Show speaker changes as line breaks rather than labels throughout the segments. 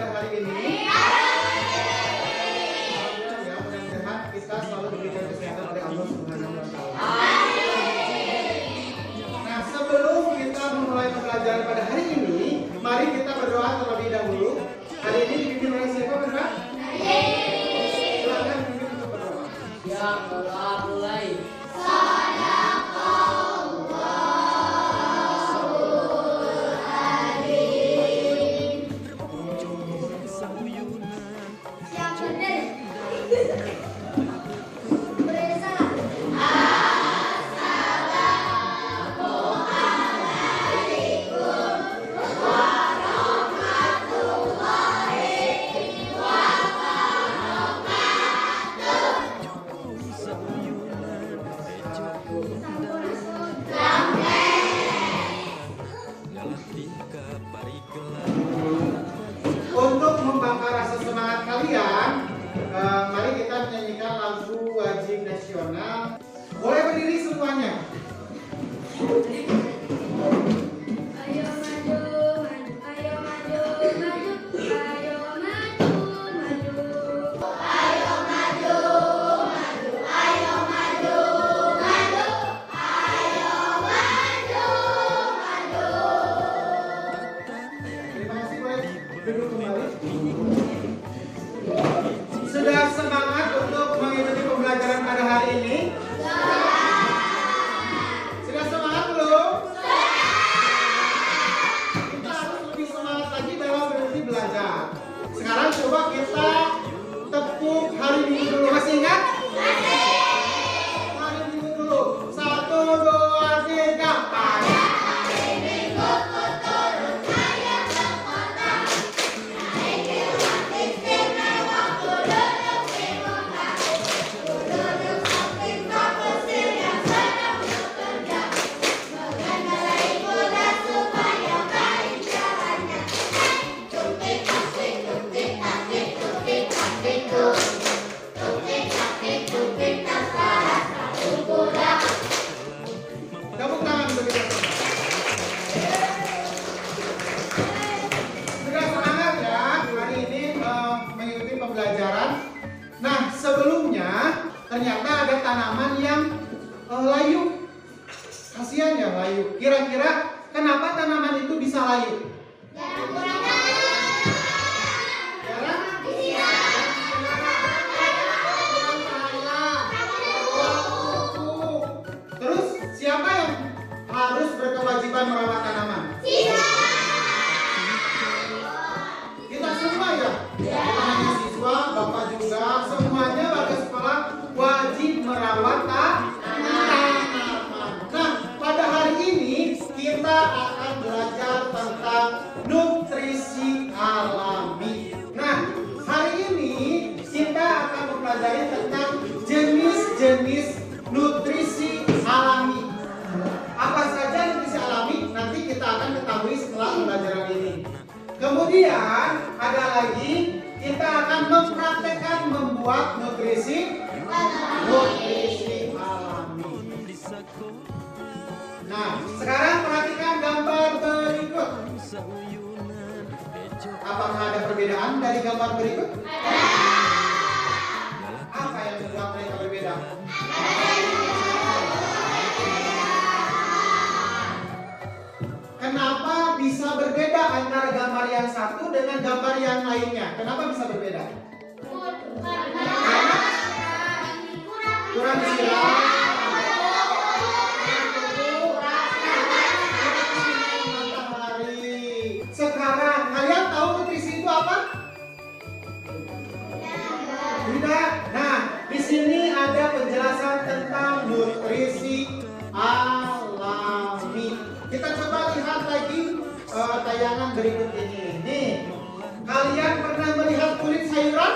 pada hari ini. Ya, mudah-mudahan kita selalu diberikan kesehatan oleh Allah Subhanahu wa Ta'ala. Nah, sebelum kita memulai pembelajaran pada hari ini, mari kita berdoa terlebih dahulu. Hari ini dipimpin oleh siapa, Bunda? Silakan pimpin untuk berdoa.
Ya, berdoa mulai.
Untuk membakar rasa semangat kalian, mari kita menyanyikan lagu wajib nasional. Boleh berdiri semuanya.
Ayo maju, maju, ayo maju, maju, ayo maju, maju. Ayo maju, maju, ayo maju, maju, ayo maju, maju.
Terima kasih, boleh duduk kembali. Sudah semangat untuk mengikuti pembelajaran pada hari ini? Sudah semangat belum? Kita harus lebih semangat lagi dalam berhenti belajar. Sekarang coba kita tepuk hari Minggu dulu. Masih ingat? Hari Minggu dulu. 1, 2, 3, pada hari Minggu ku turun ayam ke kota. Naik hewan istimewa ku duduk di muka. Ku duduk samping pak pesir yang sedang bekerja. Mengendarai kuda supaya baik jalannya. Tukik taktik, tukik taktik, tukik taktik, tukik taktik, tukik tasara satu kuda. Tepuk tangan untuk kita. Sudah semangat ya hari ini mengikuti pembelajaran. Nah, sebelumnya ternyata ada tanaman yang layu. Kasihan ya layu. Kira-kira kenapa tanaman itu bisa layu? Jarang? Terus siapa yang harus berkewajiban merawat tanaman? Kita semua ya? Bukan hanya siswa, bapak juga, semuanya warga sekolah wajib merawat tanaman. Nah, pada hari ini kita akan belajar tentang nutrisi alami. Nah, hari ini kita akan mempelajari tentang jenis-jenis nutrisi alami. Apa saja nutrisi alami? Nanti kita akan ketahui setelah pembelajaran ini. Kemudian ada lagi kita akan mempraktekkan membuat nutrisi alami. Nah, sekarang perhatikan gambar berikut. Apakah ada perbedaan dari gambar berikut? Apa yang membuat mereka berbeda? Kenapa bisa berbeda antara gambar yang satu dengan gambar yang lainnya? Kenapa bisa berbeda? Kurang istirahat. Matahari. Sekarang kalian tahu nutrisi itu apa? Tidak. Nah, di sini ada penjelasan tentang nutrisi alami. Kita coba lihat lagi tayangan berikut ini. Nih, kalian pernah melihat kulit sayuran?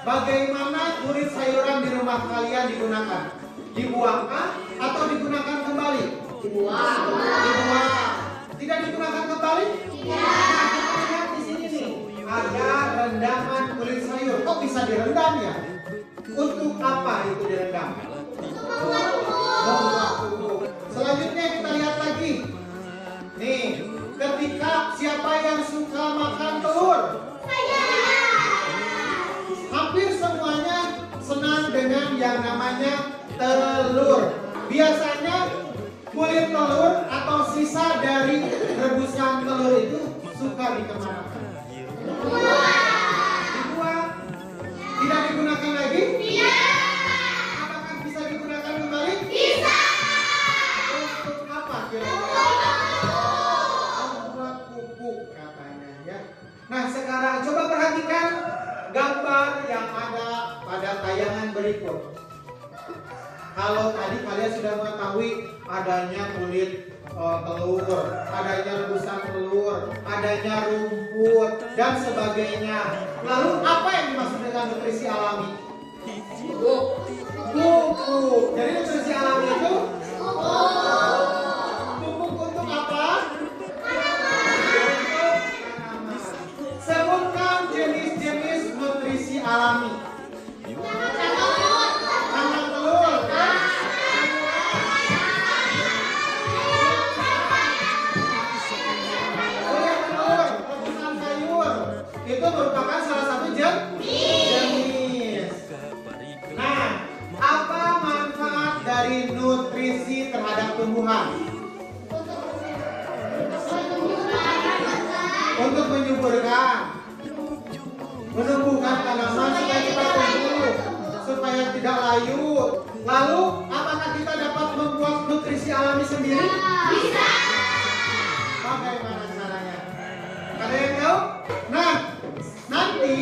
Bagaimana kulit sayuran di rumah kalian digunakan? Dibuangkah atau digunakan kembali? Dibuang. Tidak digunakan kembali? Tidak. Nah, kita lihat di sini nih, ada rendaman kulit sayur. Kok bisa direndam ya? Untuk apa itu direndam? Selanjutnya kita lihat lagi. Nih, ketika siapa yang suka makan telur? Hampir semuanya senang dengan yang namanya telur. Biasanya kulit telur atau sisa dari rebusan telur itu suka dikemanakan? Dibuang? Tidak digunakan lagi? Apakah bisa digunakan kembali? Untuk apa kira-kira? Membuat pupuk katanya ya. Nah sekarang coba perhatikan gambar yang ada pada tayangan berikut. Kalau tadi kalian sudah mengetahui adanya kulit telur, adanya rebusan telur, adanya rumput dan sebagainya. Lalu apa yang dimaksud dengan nutrisi alami? Pupuk. Jadi nutrisi alami itu pupuk untuk apa? Tanaman. Sebutkan jenis-jenis nutrisi alami. Kandang telur. Itu merupakan salah satu jenis. Nah, apa manfaat dari nutrisi terhadap tumbuhan? Untuk menyuburkan, menumbuhkan tanaman supaya cepat tumbuh, supaya tidak layu. Lalu, apakah kita dapat membuat nutrisi alami sendiri? Bisa. Bagaimana caranya? Ada yang tahu? Nah, nanti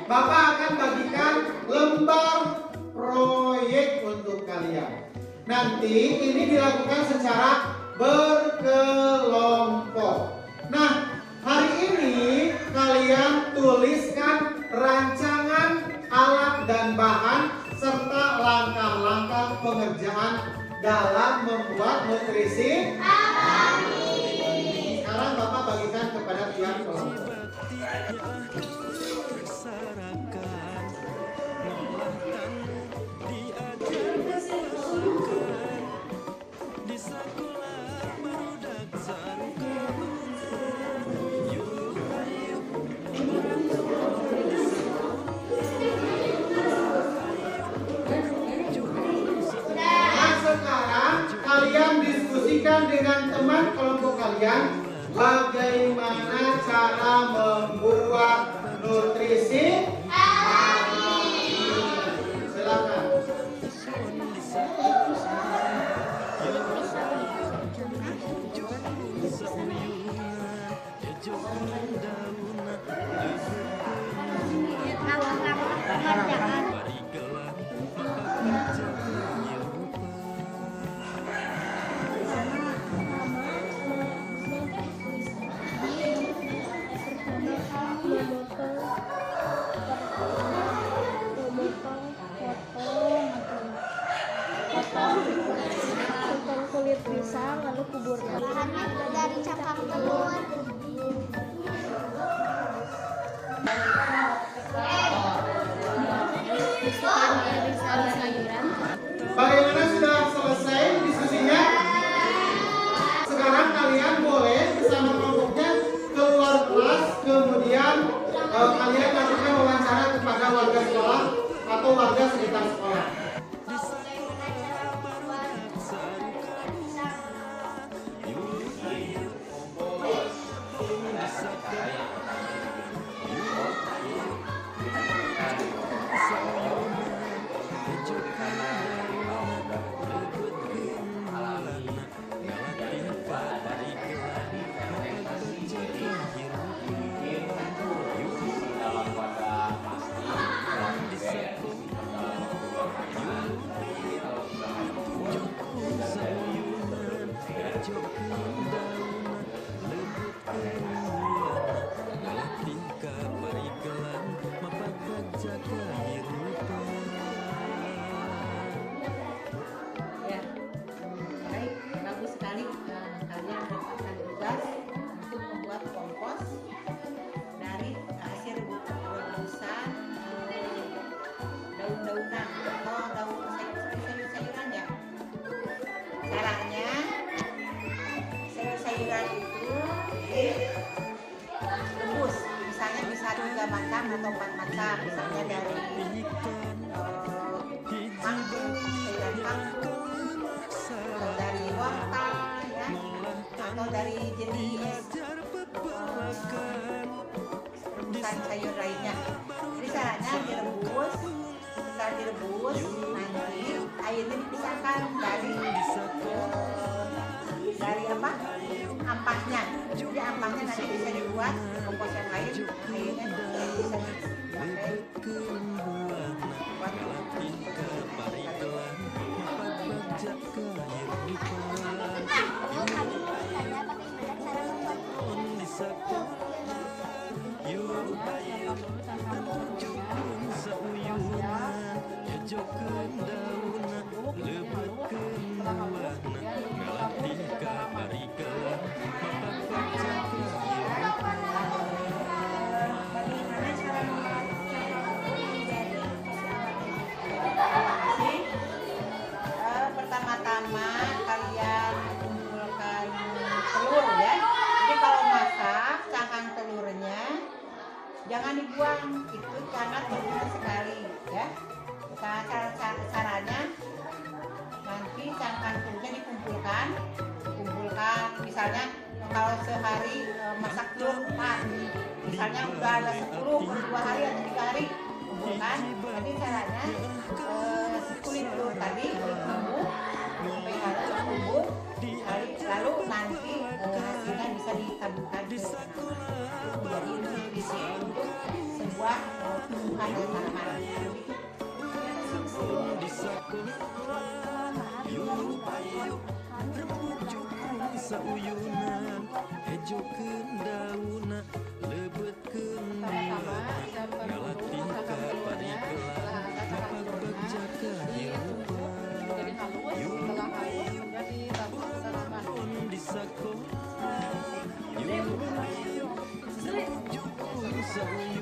Bapak akan bagikan lembar proyek untuk kalian. Nanti ini dilakukan secara berkelompok. Nah, hari ini kalian tuliskan rancangan alat dan bahan serta langkah-langkah pengerjaan dalam membuat nutrisi alami. Sekarang Bapak bagikan kepada tiap kelompok. Kalian diskusikan dengan teman kelompok kalian bagaimana cara membuat nutrisi alami. Silakan.
Potong kulit pisang lalu kuburkan.
Bahannya dari cangkang telur.
Bagaimana, sudah selesai diskusinya? Sekarang kalian boleh bersama kelompoknya keluar kelas, kemudian kalian lakukan wawancara kepada warga sekolah atau warga sekitar sekolah. macam atau 4 macam, misalnya dari kangkung, sayuran kangkung, atau dari wortel ya, atau dari jenis bukan sayur lainnya. Jadi caranya direbus, setelah direbus nanti airnya dipisahkan dari apa? Ampasnya. Jadi ampasnya nanti bisa dibuat kompos yang lain, airnya bisa dipakai buat pertama-tama kalian kumpulkan telur ya. Jadi kalau masak cangkang telurnya jangan dibuang, itu sangat berguna sekali ya. Caranya nanti cangkang telurnya dikumpulkan, misalnya kalau sehari masak telur 4, misalnya udah ada 10, 2 hari atau 3 hari kumpulkan. Jadi caranya kulit telur tadi ditumbuk sampai halus, tumbuk, lalu nanti hasilnya bisa ditaburkan ke tanaman. Jadi nutrisi untuk sebuah tumbuhan dan tanaman.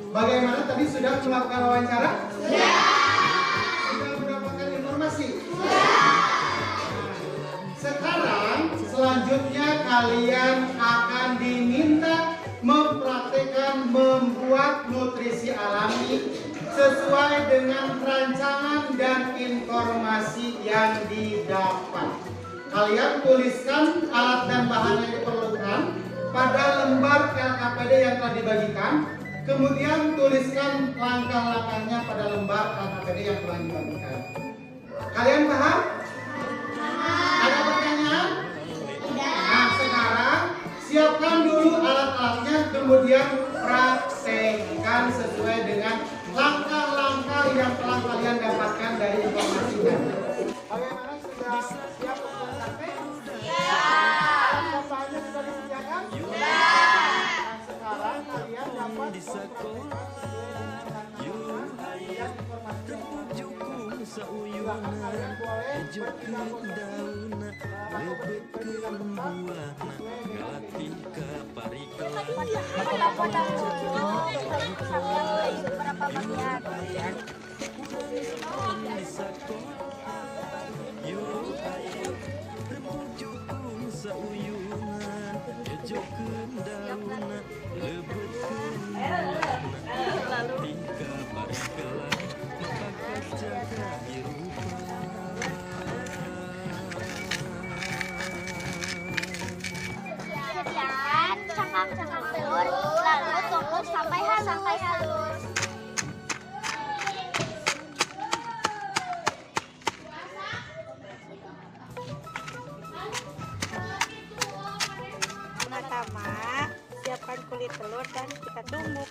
Bagaimana tadi sudah melakukan wawancara? Ya. Sudah mendapatkan informasi? Ya. Sekarang selanjutnya kalian akan diminta mempraktikkan membuat nutrisi alami sesuai dengan rancangan dan informasi yang didapat. Kalian tuliskan alat dan bahan yang diperlukan pada lembar LKPD yang telah dibagikan. Kemudian tuliskan langkah-langkahnya pada lembar LKPD yang telah dibagikan. Kalian paham? Ada pertanyaan? Nah, sekarang siapkan dulu alat-alatnya, kemudian praktekkan sesuai dengan langkah-langkah yang telah kalian dapatkan dari informasi tadi. Bagaimana, sudah siap untuk praktek? Ya. Alat bahannya sudah disediakan? Ya. Nah, sekarang kalian dapat
cangkang telur, lalu tumbuk sampai halus. Pertama, siapkan kulit telur dan kita tumbuk.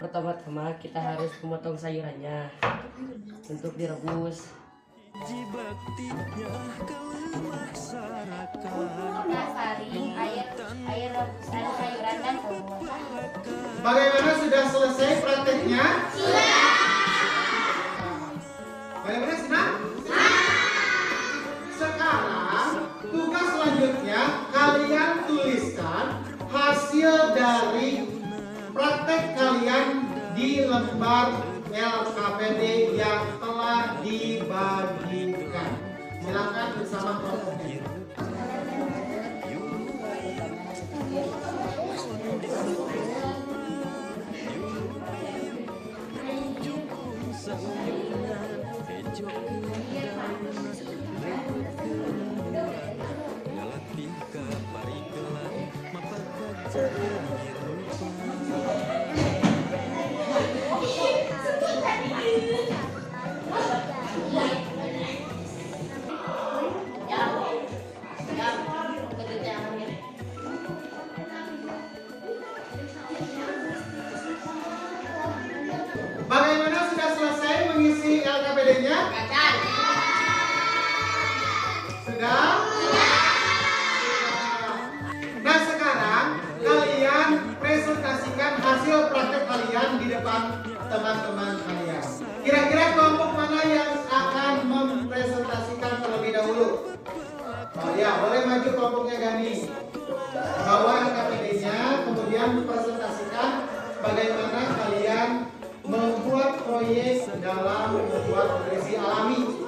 Pertama-tama kita harus memotong sayurannya untuk direbus.
Saring air rebusan sayuran dan telur.
Bagaimana, sudah selesai prakteknya? Sudah. Bagaimana, senang? Sekarang tugas selanjutnya kalian tuliskan hasil dari praktek kalian di lembar LKPD yang telah dibagikan. Silakan bersama kelompoknya. Bagaimana, sudah selesai mengisi LKPD-nya? Sudah? Nah, sekarang kalian presentasikan hasil praktek kalian di depan teman-teman kalian. Kira-kira kelompok mana yang akan mempresentasikan terlebih dahulu? Oh ya, boleh maju kelompoknya Gani. Bawa LKPD-nya, kemudian presentasikan bagaimana kalian membuat proyek dalam membuat nutrisi alami.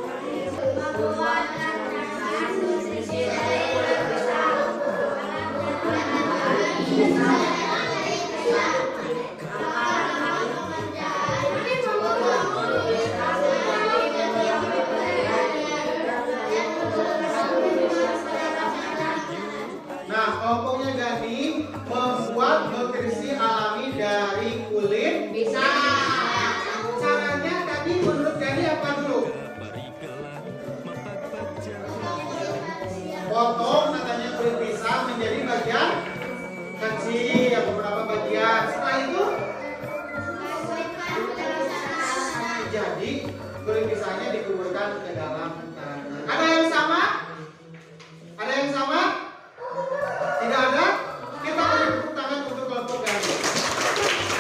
Nah, kelompoknya Gani membuat nutrisi alami dari kulit pisang. Caranya tadi menurut Gani apa dulu? Potong katanya kulit pisang menjadi bagian kecil, beberapa bagian. Setelah itu jadi kulit pisangnya dikuburkan ke dalam tanah. Ada yang sama? Ada yang sama? Tidak ada? Kita beri tepuk tangan untuk kelompok Gani.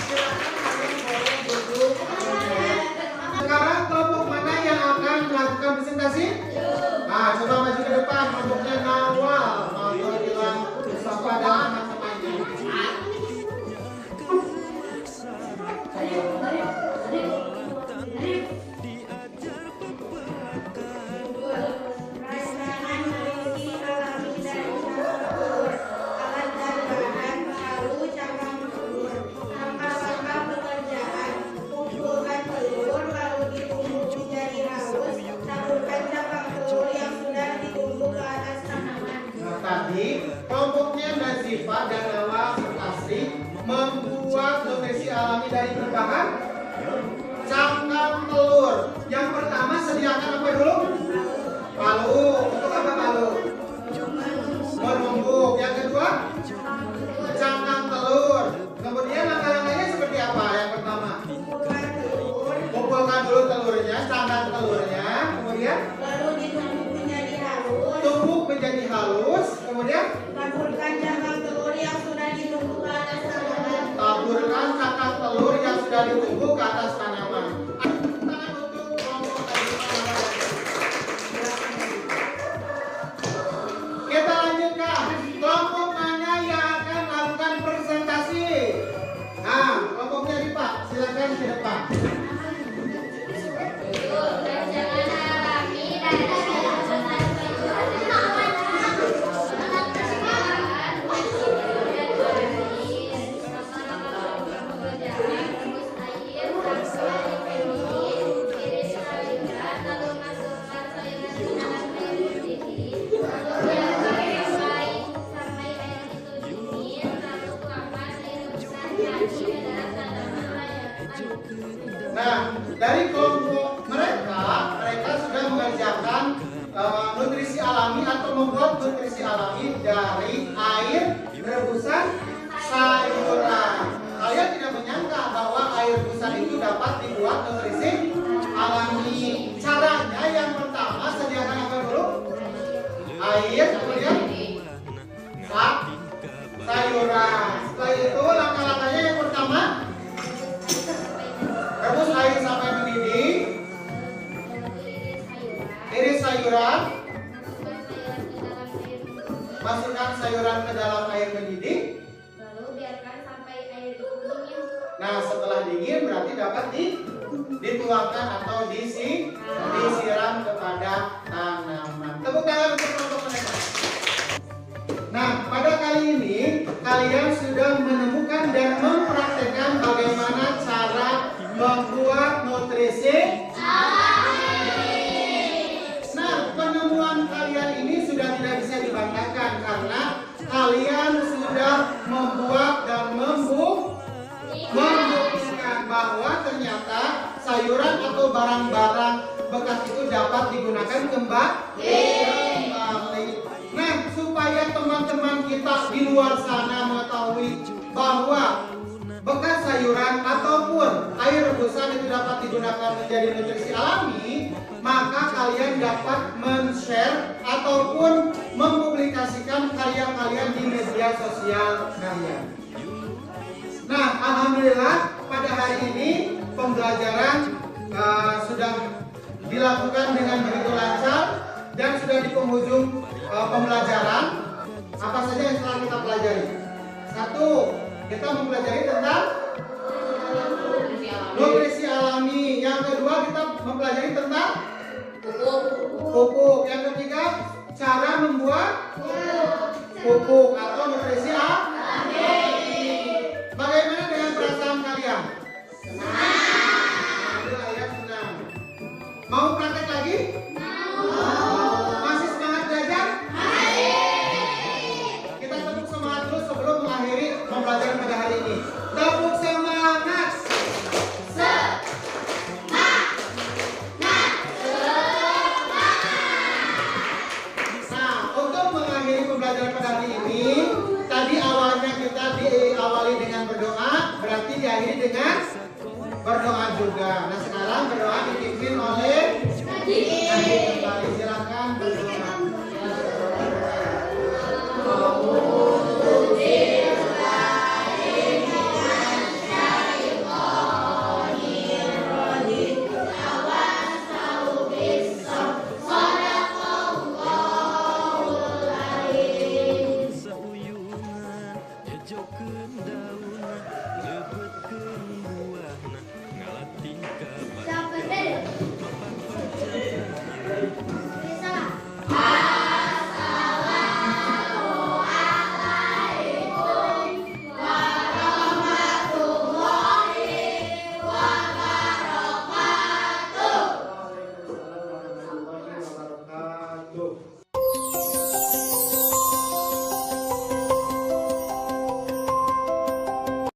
Silakan kalian boleh duduk. Sekarang kelompok mana yang akan melakukan presentasi? Nah, coba maju ke depan. Kelompoknya Nawal. Mau bilang sapa dan teman-temannya. Tadi kelompoknya Nazifa dan Nawal Sertasi membuat nutrisi alami dari berbahan cangkang telur. Yang pertama sediakan apa dulu? Palu. Untuk apa palu? Menumbuk. Yang kedua cangkang telur. Kemudian langkah-langkahnya seperti apa? Yang pertama kumpulkan dulu telurnya, cangkang telurnya. Kemudian tumbuk menjadi halus. Kemudian
Taburkan cangkang telur yang sudah ditumbuk ke atas tanaman.
taburkan cangkang telur yang sudah ditumbuk ke atas tanaman. Tangan untuk kelompok tadi. Kita lanjutkan. Kelompok mana yang akan melakukan presentasi? Nah, kelompoknya di Pak, silakan ke depan. Nah, dari kelompok mereka sudah mengerjakan nutrisi alami atau membuat nutrisi alami dari air rebusan sayuran. Kalian tidak menyangka bahwa air rebusan itu dapat dibuat nutrisi alami. Caranya yang pertama sediakan apa dulu? Air, kemudian sayuran. Setelah itu langkah-langkahnya yang pertama rebus air sampai mendidih. Iris sayuran. Masukkan sayuran ke dalam air mendidih.
Lalu biarkan sampai air itu dingin.
Nah, setelah dingin berarti dapat dituangkan atau disiram kepada tanaman. Tepuk tangan untuk kelompok mereka. Nah, pada kali ini kalian sudah menemukan dan mempraktekkan bagaimana cara membuat nutrisi alami. Nah, penemuan kalian ini sudah tidak bisa dibanggakan karena kalian sudah membuat barang-barang bekas itu dapat digunakan kembali. Nah, supaya teman-teman kita di luar sana mengetahui bahwa bekas sayuran ataupun air rebusan itu dapat digunakan menjadi nutrisi alami, maka kalian dapat men-share ataupun mempublikasikan karya kalian di media sosial kalian. Nah, alhamdulillah pada hari ini pembelajaran sudah dilakukan dengan begitu lancar dan sudah di penghujung pembelajaran. Apa saja yang telah kita pelajari? Satu, kita mempelajari tentang nutrisi alami. Yang kedua, kita mempelajari tentang pupuk. Yang ketiga, cara membuat pupuk